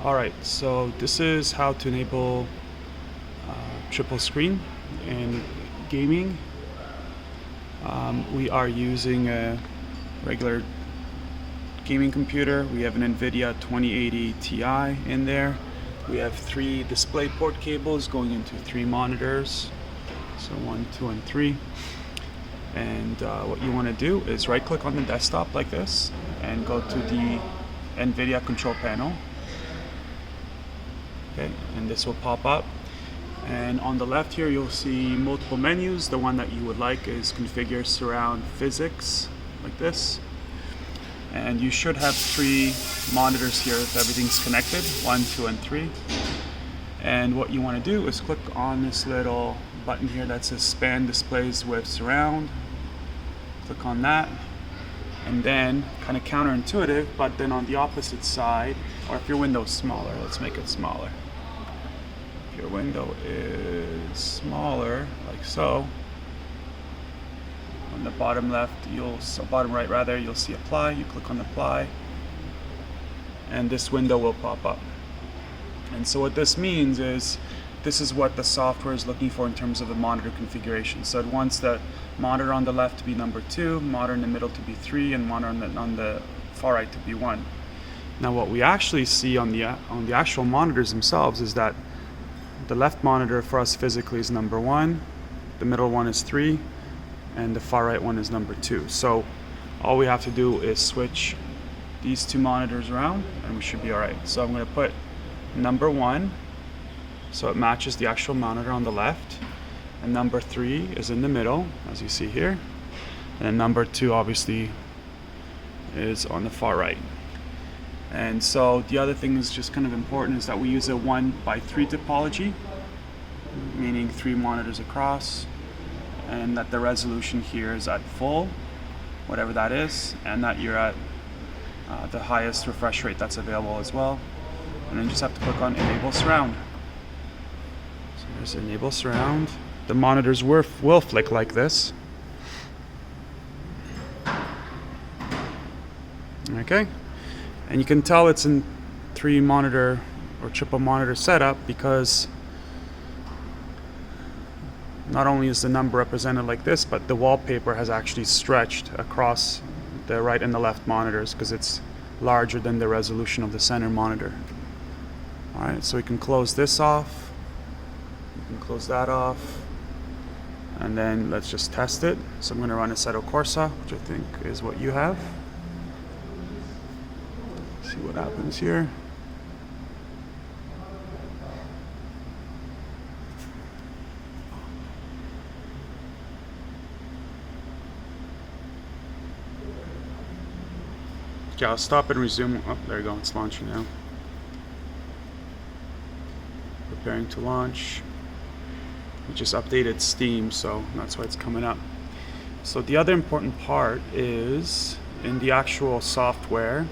Alright, so this is how to enable triple screen in gaming. We are using a regular gaming computer. We have an NVidia 2080 Ti in there. We have 3 display port cables going into 3 monitors. So 1, 2, and 3. And what you want to do is right click on the desktop like this and go to the NVIDIA control panel. Okay, and this will pop up, and on the left here you'll see multiple menus. The one that you would like is configure surround physics, like this, and you should have 3 monitors here if everything's connected, 1, 2, and 3. And what you want to do is click on this little button here that says span displays with surround. Click on that, and then kind of counterintuitive, but then on the opposite side, or if your window is smaller, let's make it smaller. If your window is smaller, like so, on the bottom left, bottom right rather, you'll see apply. You click on apply, and this window will pop up. And so what this means is, this is what the software is looking for in terms of the monitor configuration. So it wants the monitor on the left to be number 2, monitor in the middle to be 3, and monitor on the far right to be 1. Now what we actually see on the actual monitors themselves is that the left monitor for us physically is number 1, the middle one is 3, and the far right one is number 2. So all we have to do is switch these 2 monitors around and we should be alright. So I'm going to put number 1 so it matches the actual monitor on the left, and number 3 is in the middle, as you see here, and then number 2 obviously is on the far right. And so the other thing is just kind of important is that we use a 1:3 topology, meaning 3 monitors across, and that the resolution here is at full, whatever that is, and that you're at the highest refresh rate that's available as well. And then you just have to click on enable surround. So there's enable surround. The monitors will flick like this. Okay, and you can tell it's in 3 monitor or triple monitor setup because not only is the number represented like this, but the wallpaper has actually stretched across the right and the left monitors because it's larger than the resolution of the center monitor. Alright, so we can close this off, we can close that off, and then let's just test it. So I'm going to run Assetto Corsa, which I think is what you have. See what happens here. Okay, I'll stop and resume. Oh, there you go, it's launching now. Preparing to launch. We just updated Steam, so that's why it's coming up. So the other important part is in the actual software.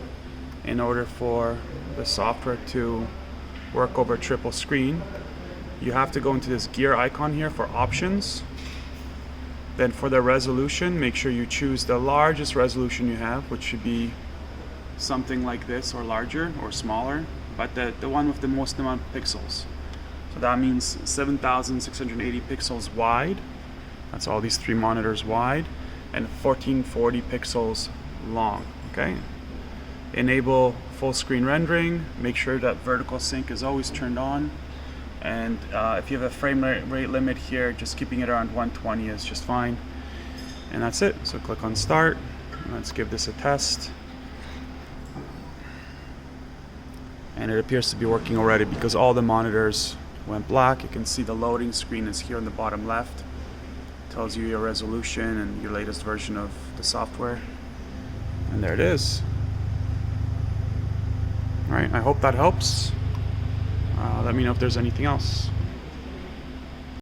In order for the software to work over triple screen, you have to go into this gear icon here for options. Then for the resolution, make sure you choose the largest resolution you have, which should be something like this, or larger or smaller, but the one with the most amount of pixels. So that means 7,680 pixels wide. That's all these 3 monitors wide, and 1440 pixels long. Okay. Enable full screen rendering. Make sure that vertical sync is always turned on, and if you have a frame rate limit here, just keeping it around 120 is just fine. And that's it. So click on start. Let's give this a test. And it appears to be working already because all the monitors went black. You can see the loading screen is here on the bottom left. It tells you your resolution and your latest version of the software. And there it is. Alright, I hope that helps. Let me know if there's anything else.